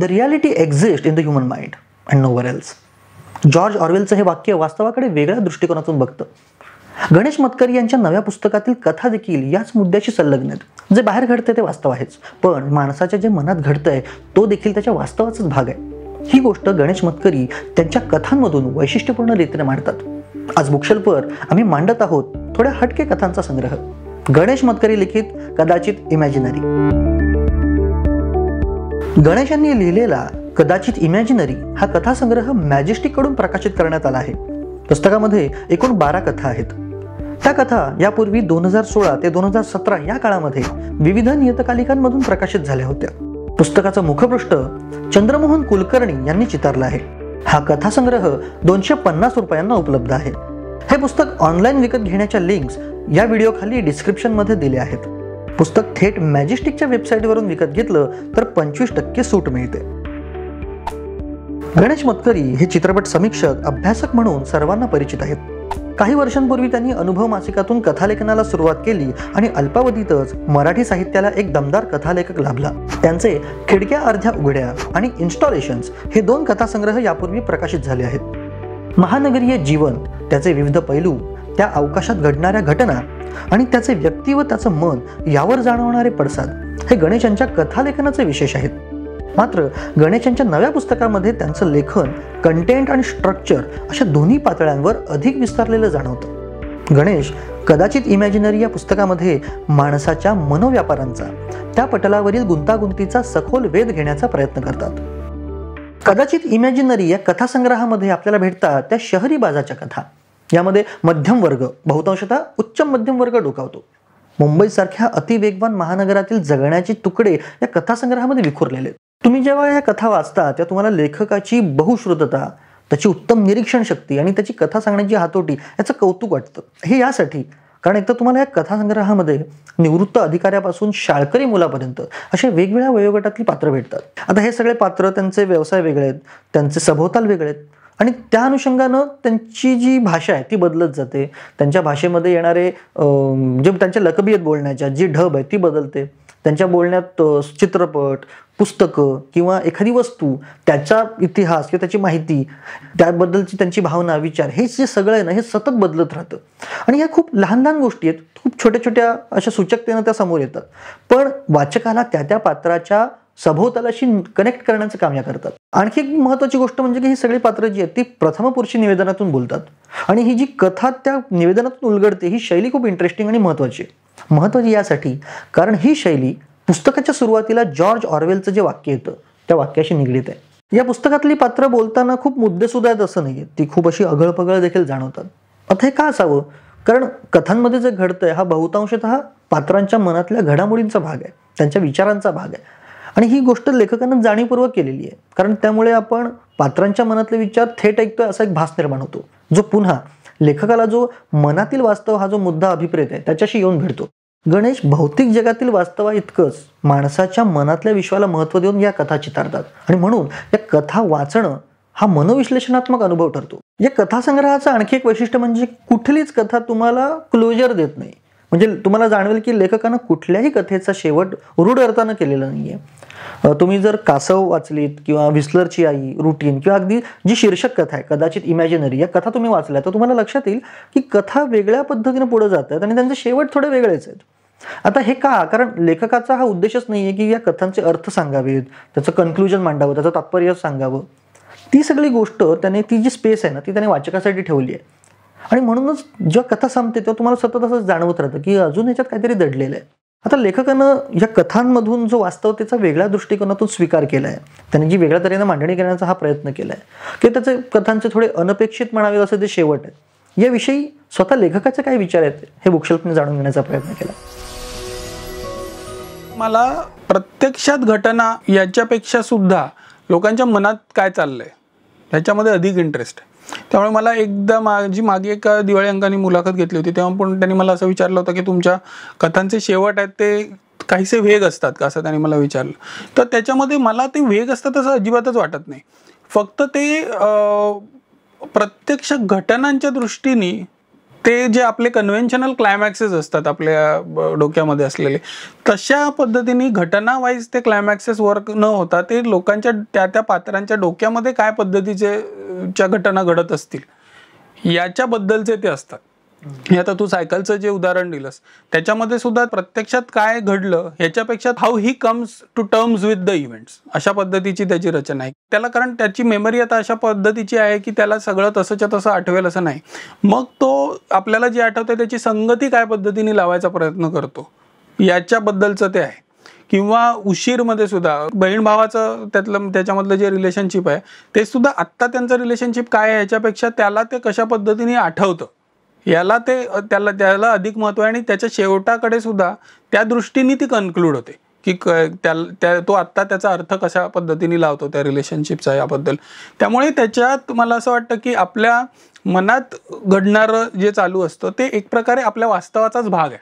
The reality exists in the human mind and nowhere else. George ऑरवेलचं हे वाक्य वास्तवाकडे वेगळ्या दृष्टिकोनातून बघतं. गणेश मतकरी यांच्या नव्या पुस्तकातील कथा देखील याच मुद्द्याशी संलग्न आहेत. जे बाहेर घडते ते वास्तव आहेच, पण माणसाच्या जे मनात घडतंय तो देखील त्याच्या वास्तवाचाच भाग आहे. ही गोष्ट गणेश मतकरी त्यांच्या कथांमधून वैशिष्ट्यपूर्ण रीतीने मांडतात. आज बुकशेल्फवर आम्ही मांडत आहोत थोड्या हटके कथांचा संग्रह. गणेश मतकरी लिखित कदाचित इमॅजिनरी. गणेश यांनी लिहिलेला कदाचित इमॅजिनरी हा कथासंग्रह मॅजेस्टिक कडून प्रकाशित करण्यात आला आहे. पुस्तकामध्ये एकूण 12 कथा आहेत. त्या कथा यापूर्वी 2016 ते 2017 या काळामध्ये विविध नियतकालिकांमधून प्रकाशित झाल्या होत्या. पुस्तकाचं मुखपृष्ठ चंद्रमोहन कुलकर्णी यांनी चितारलं आहे. हा कथासंग्रह 250 रुपयांना उपलब्ध आहे. हे पुस्तक ऑनलाईन विकत घेण्याच्या लिंक्स या व्हिडिओ खाली डिस्क्रिप्शन मध्ये दिल्या आहेत. पुस्तक थेट मॅजेस्टिकच्या वेबसाईटवरून विकत घेतलं तर 25% सूट मिळते. गणेश मतकरी हे चित्रपट समीक्षक, अभ्यासक म्हणून सर्वांना परिचित आहेत. काही वर्षांपूर्वी त्यांनी अनुभव मासिकातून कथालेखनाला सुरुवात केली आणि अल्पावधीतच मराठी साहित्याला एक दमदार कथालेखक लाभला. त्यांचे खिडक्या अर्ध्या उघड्या आणि इन्स्टॉलेशन्स हे 2 कथासंग्रह यापूर्वी प्रकाशित झाले आहेत. महानगरीय जीवन, त्याचे विविध पैलू, त्या अवकाशात घडणाऱ्या घटना आणि त्याचे व्यक्ती व त्याचं मन यावर जाणवणारे पडसाद हे गणेश यांच्या कथालेखनाचे विशेष आहेत. मात्र गणेश यांच्या नव्या पुस्तकामध्ये त्यांचं लेखन कंटेंट आणि स्ट्रक्चर अशा दोन्ही पातळ्यांवर अधिक विस्तारलेलं जाणवतं. गणेश कदाचित इमॅजिनरी या पुस्तकामध्ये माणसाच्या मनोव्यापारांचा, त्या पटलावरील गुंतागुंतीचा सखोल वेध घेण्याचा प्रयत्न करतात. कदाचित इमॅजिनरी या कथासंग्रहामध्ये आपल्याला भेटतात त्या शहरी बाजाच्या कथा. यामध्ये मध्यम वर्ग, बहुतांशतः उच्च मध्यम वर्ग डोकावतो. मुंबईसारख्या अतिवेगवान महानगरातील जगण्याचे तुकडे या कथासंग्रहामध्ये विखुरलेले. तुम्ही जेव्हा या कथा वाचता तेव्हा तुम्हाला लेखकाची बहुश्रुतता, त्याची उत्तम निरीक्षण शक्ती आणि त्याची कथा सांगण्याची हातोटी याचं कौतुक वाटतं. हे यासाठी कारण एकतर तुम्हाला या कथासंग्रहामध्ये निवृत्त अधिकाऱ्यापासून शाळकरी मुलापर्यंत असे वेगवेगळ्या वयोगटातली पात्र भेटतात. आता हे सगळे पात्र त्यांचे व्यवसाय वेगळे आहेत, त्यांचे सभोवताल वेगळे आहेत आणि त्या अनुषंगानं त्यांची जी भाषा आहे ती बदलत जाते. त्यांच्या भाषेमध्ये येणारे जे त्यांच्या लकबी आहेत बोलण्याच्या, जी ढब आहे ती बदलते. त्यांच्या बोलण्यात चित्रपट, पुस्तकं किंवा एखादी वस्तू, त्याचा इतिहास किंवा त्याची माहिती, त्याबद्दलची त्यांची भावना, विचार, हे जे सगळं आहे ना हे सतत बदलत राहतं. आणि ह्या खूप लहान लहान गोष्टी आहेत, खूप छोट्या छोट्या अशा सूचकतेनं त्या समोर येतात, पण वाचकाला त्या त्या पात्राच्या सभोवतालाशी कनेक्ट करण्याचं काम या करतात. आणखी एक महत्त्वाची गोष्ट म्हणजे की ही सगळी पात्र जी आहेत ती प्रथमपुरुषी निवेदनातून बोलतात आणि ही जी कथा त्या निवेदनातून उलगडते ही शैली खूप इंटरेस्टिंग आणि महत्त्वाची आहे. महत्त्वाची यासाठी कारण ही शैली पुस्तकाच्या सुरुवातीला जॉर्ज ऑरवेलचं जे वाक्य येतं त्या वाक्याशी निगडीत आहे. या पुस्तकातली पात्र बोलताना खूप मुद्देसुद्धा आहेत असं नाहीये, ती खूप अशी अगळपगळ देखील जाणवतात. आता हे का असावं? कारण कथांमध्ये जे घडतंय हा बहुतांशतः पात्रांच्या मनातल्या घडामोडींचा भाग आहे, त्यांच्या विचारांचा भाग आहे आणि ही गोष्ट लेखकानं जाणीवपूर्वक केलेली आहे. कारण त्यामुळे आपण पात्रांच्या मनातले विचार थेट ऐकतोय असा एक भास निर्माण होतो, जो पुन्हा लेखकाला जो मनातील वास्तव हा जो मुद्दा अभिप्रेत आहे त्याच्याशी येऊन भेटतो. गणेश भौतिक जगातील वास्तवा इतकंच माणसाच्या मनातल्या विश्वाला महत्त्व देऊन या कथा चितारतात आणि म्हणून या कथा वाचणं हा मनोविश्लेषणात्मक अनुभव ठरतो. या कथासंग्रहाचं आणखी एक वैशिष्ट्य म्हणजे कुठलीच कथा तुम्हाला क्लोजर देत नाही. म्हणजे तुम्हाला जाणवेल की लेखकानं कुठल्याही कथेचा शेवट रूढ अर्थानं केलेला नाहीये. तुम्ही जर कासव वाचलीत किंवा व्हिस्लरची आई, रुटीन किंवा अगदी जी शीर्षक कथा आहे कदाचित इमॅजिनरी या कथा तुम्ही वाचल्या तर तुम्हाला लक्षात येईल की कथा वेगळ्या पद्धतीने पुढे जातात आणि त्यांचे शेवट थोडे वेगळेच आहेत. आता हे का? कारण लेखकाचा हा उद्देशच नाहीये की या कथांचे अर्थ सांगावेत, त्याचं कन्क्लुजन मांडावं, त्याचं तात्पर्य सांगावं. ती सगळी गोष्ट त्याने, ती जी स्पेस आहे ना ती त्याने वाचकासाठी ठेवली आहे आणि म्हणूनच जेव्हा कथा संपते तेव्हा तुम्हाला सतत असं जाणवत राहतं की अजून याच्यात काहीतरी दडलेलं आहे. आता लेखकानं या कथांमधून जो वास्तवतेचा वेगळ्या दृष्टिकोनातून स्वीकार केला आहे, त्याने जी वेगळ्या तऱ्हेने मांडणी करण्याचा हा प्रयत्न केला आहे की त्याचे कथांचे थोडे अनपेक्षित म्हणावे असे ते शेवट आहेत. याविषयी स्वतः लेखकाचे काय विचार आहेत हे बुकशेल्फने जाणून घेण्याचा प्रयत्न केला. मला प्रत्यक्षात घटना याच्यापेक्षा सुद्धा लोकांच्या मनात काय चाललंय ह्याच्यामध्ये अधिक इंटरेस्ट आहे. त्यामुळे मला एकदा मागे एका दिवाळी अंकाने मुलाखत घेतली होती तेव्हा पण त्यांनी मला असं विचारलं होतं की तुमच्या कथांचे शेवट आहेत ते काहीसे वेग असतात का असं त्यांनी मला विचारलं. तर त्याच्यामध्ये मला ते वेग असतात असं अजिबातच वाटत नाही. फक्त ते प्रत्यक्ष घटनांच्या दृष्टीने ते जे आपले कन्व्हेन्शनल क्लायमॅक्सेस असतात आपल्या डोक्यामध्ये असलेले, तशा पद्धतीने घटना वाईज ते क्लायमॅक्सेस वर्क न होता ते लोकांच्या त्या पात्रांच्या डोक्यामध्ये काय पद्धतीच्या घटना घडत असतील याच्याबद्दलचे ते असतात. हे आता तू सायकलचं जे उदाहरण दिलंस त्याच्यामध्ये सुद्धा प्रत्यक्षात काय घडलं ह्याच्यापेक्षा how he comes to terms with the events अशा पद्धतीची त्याची रचना आहे. त्याला कारण त्याची मेमरी आता अशा पद्धतीची आहे की त्याला सगळं तसंच्या तसं आठवेल असं नाही. मग तो आपल्याला जे आठवतं त्याची संगती काय पद्धतीने लावायचा प्रयत्न करतो याच्याबद्दलचं ते आहे. किंवा उशीरमध्ये सुद्धा बहीण भावाचं त्याच्यामधलं जे रिलेशनशिप आहे ते सुद्धा आत्ता त्यांचं रिलेशनशिप काय आहे ह्याच्यापेक्षा त्याला ते कशा पद्धतीने आठवतं याला त्याला अधिक महत्त्व आहे. आणि त्याच्या शेवटाकडे सुद्धा त्या दृष्टीने ती कन्क्लूड होते की तो आत्ता त्याचा अर्थ कशा पद्धतीने लावतो त्या रिलेशनशिपचा याबद्दल. त्यामुळे त्याच्यात मला असं वाटतं की आपल्या मनात घडणारं जे चालू असतं ते एक प्रकारे आपल्या वास्तवाचाच भाग आहे.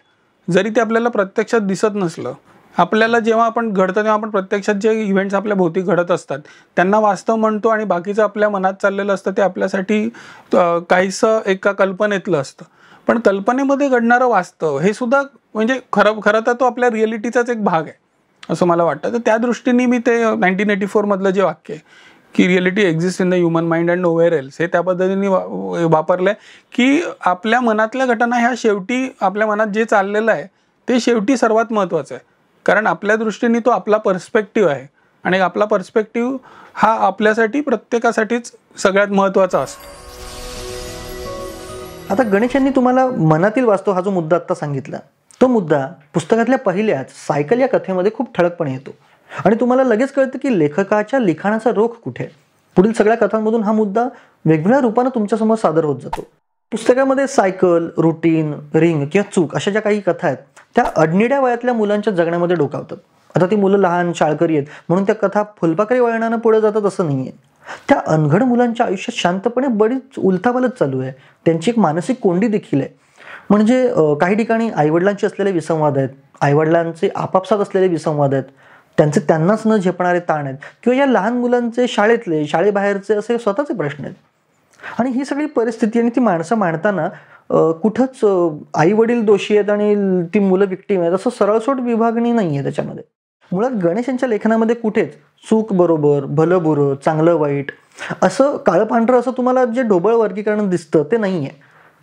जरी ते आपल्याला प्रत्यक्षात दिसत नसलं, आपल्याला जेव्हा आपण घडतं तेव्हा आपण प्रत्यक्षात जे इव्हेंट्स आपल्या भोवती घडत असतात त्यांना वास्तव म्हणतो आणि बाकीचं आपल्या मनात चाललेलं असतं ते आपल्यासाठी काहीसं एका कल्पनेतलं असतं. पण कल्पनेमध्ये घडणारं वास्तव हे सुद्धा म्हणजे खरं तर तो आपल्या रिअलिटीचाच एक भाग आहे असं मला वाटतं. तर त्या दृष्टीने मी ते 1984 मधलं जे वाक्य आहे की reality exist in the human mind and nowhere else हे त्या पद्धतीने वापरलं आहे की आपल्या मनातल्या घटना ह्या शेवटी आपल्या मनात जे चाललेलं आहे ते शेवटी सर्वात महत्त्वाचं आहे. कारण आपल्या दृष्टीने तो आपला पर्स्पेक्टिव्ह आहे आणि आपला पर्स्पेक्टिव्ह हा आपल्यासाठी प्रत्येकासाठीच सगळ्यात महत्त्वाचा असतो. आता गणेश यांनी तुम्हाला मनातील वास्तव हा जो मुद्दा आत्ता सांगितला तो मुद्दा पुस्तकातल्या पहिल्याच सायकल या कथेमध्ये खूप ठळकपणे येतो आणि तुम्हाला लगेच कळतं की लेखकाच्या लिखाणाचा रोख कुठे आहे. पुढील सगळ्या कथांमधून हा मुद्दा वेगवेगळ्या रूपानं तुमच्यासमोर सादर होत जातो. पुस्तकामध्ये सायकल, रुटीन, रिंग किंवा चूक अशा ज्या काही कथा आहेत त्या अडनिड्या वयातल्या मुलांच्या जगण्यामध्ये डोकावतात. आता ती मुलं लहान शाळकरी आहेत म्हणून त्या कथा फुलपाखरी वळणानं पुढे जातात असं नाही आहे. त्या अनघड मुलांच्या आयुष्यात शांतपणे बरीच उलथापालथ चालू आहे. त्यांची एक मानसिक कोंडी देखील आहे. म्हणजे काही ठिकाणी आईवडिलांचे असलेले विसंवाद आहेत, आईवडिलांचे आपापसात असलेले विसंवाद आहेत, त्यांनाच न झेपणारे ताण आहेत किंवा या लहान मुलांचे शाळेबाहेरचे असे स्वतःचे प्रश्न आहेत. आणि ही सगळी परिस्थिती आणि ती माणसं मांडताना कुठंच आई वडील दोषी आहेत आणि ती मुलं विक्टीम आहेत असं सरळसोट विभागणी नाही आहे त्याच्यामध्ये. मुळात गणेश यांच्या लेखनामध्ये कुठेच चूक बरोबर, भलं बुरं, चांगलं वाईट असं काळं पांढरं असं तुम्हाला जे ढोबळ वर्गीकरण दिसतं ते नाही आहे.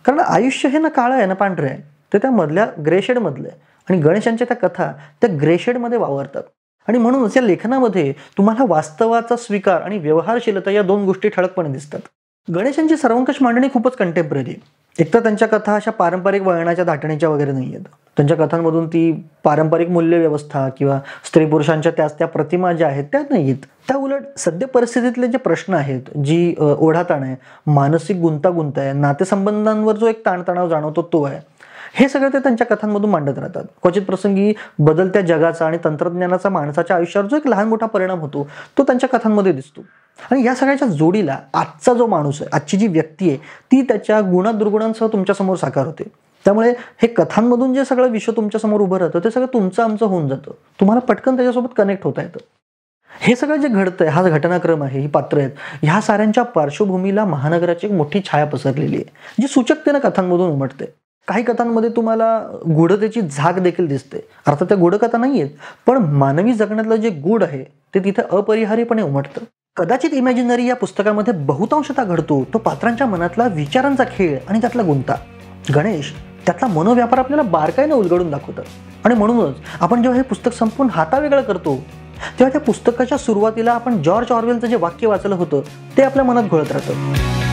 कारण आयुष्य हे ना काळं आहे ना पांढरं आहे, ते त्या मधल्या ग्रे शेडमधलं आहे. आणि गणेश यांच्या त्या कथा त्या ग्रे शेडमध्ये वावरतात. आणि म्हणूनच या लेखनामध्ये तुम्हाला वास्तवाचा स्वीकार आणि व्यवहारशीलता या दोन गोष्टी ठळकपणे दिसतात. गणेशांची सर्वंकष मांडणी खूपच कंटेम्पररी आहे. एकतर त्यांच्या कथा अशा पारंपरिक वळणाच्या धाटणीच्या वगैरे नाही आहेत. त्यांच्या कथांमधून ती पारंपरिक मूल्यव्यवस्था किंवा स्त्री पुरुषांच्या त्या प्रतिमा ज्या आहेत त्या नाही आहेत. त्या उलट सद्य परिस्थितीतले जे प्रश्न आहेत, जी ओढाताण आहे, मानसिक गुंतागुंत आहे, नातेसंबंधांवर जो एक ताणतणाव जाणवतो तो आहे, हे सगळं ते त्यांच्या कथांमधून मांडत राहतात. क्वचित प्रसंगी बदलत्या जगाचा आणि तंत्रज्ञानाचा माणसाच्या आयुष्यावर जो एक लहान मोठा परिणाम होतो तो त्यांच्या कथांमध्ये दिसतो. आणि या सगळ्याच्या जोडीला आजचा जो माणूस आहे, आजची जी व्यक्ती आहे ती त्याच्या गुणदुर्गुणांसह तुमच्यासमोर साकार होते. त्यामुळे हे कथांमधून जे सगळं विश्व तुमच्यासमोर उभं राहतं ते सगळं तुमचं आमचं होऊन जातं. तुम्हाला पटकन त्याच्यासोबत कनेक्ट होता येतं. हे सगळं जे घडतंय, हा घटनाक्रम आहे, ही पात्र आहेत, ह्या साऱ्यांच्या पार्श्वभूमीला महानगराची एक मोठी छाया पसरलेली आहे जी सूचकतेनं कथांमधून उमटते. काही कथांमध्ये तुम्हाला गूढतेची झाक देखील दिसते. अर्थात त्या गूढकथा नाही आहेत, पण मानवी जगण्यातलं जे गूढ आहे ते तिथे अपरिहार्यपणे उमटतं. कदाचित इमॅजिनरी या पुस्तकामध्ये बहुतांशता घडतो तो पात्रांच्या मनातला विचारांचा खेळ आणि त्यातला गुंता. गणेश त्यातला मनोव्यापार आपल्याला बारकाईने उलगडून दाखवतात. आणि म्हणूनच आपण जेव्हा हे पुस्तक संपून हातावेगळं करतो तेव्हा त्या पुस्तकाच्या सुरुवातीला आपण जॉर्ज ऑरवेलचं जे वाक्य वाचलं होतं ते आपल्या मनात घोळत राहतं.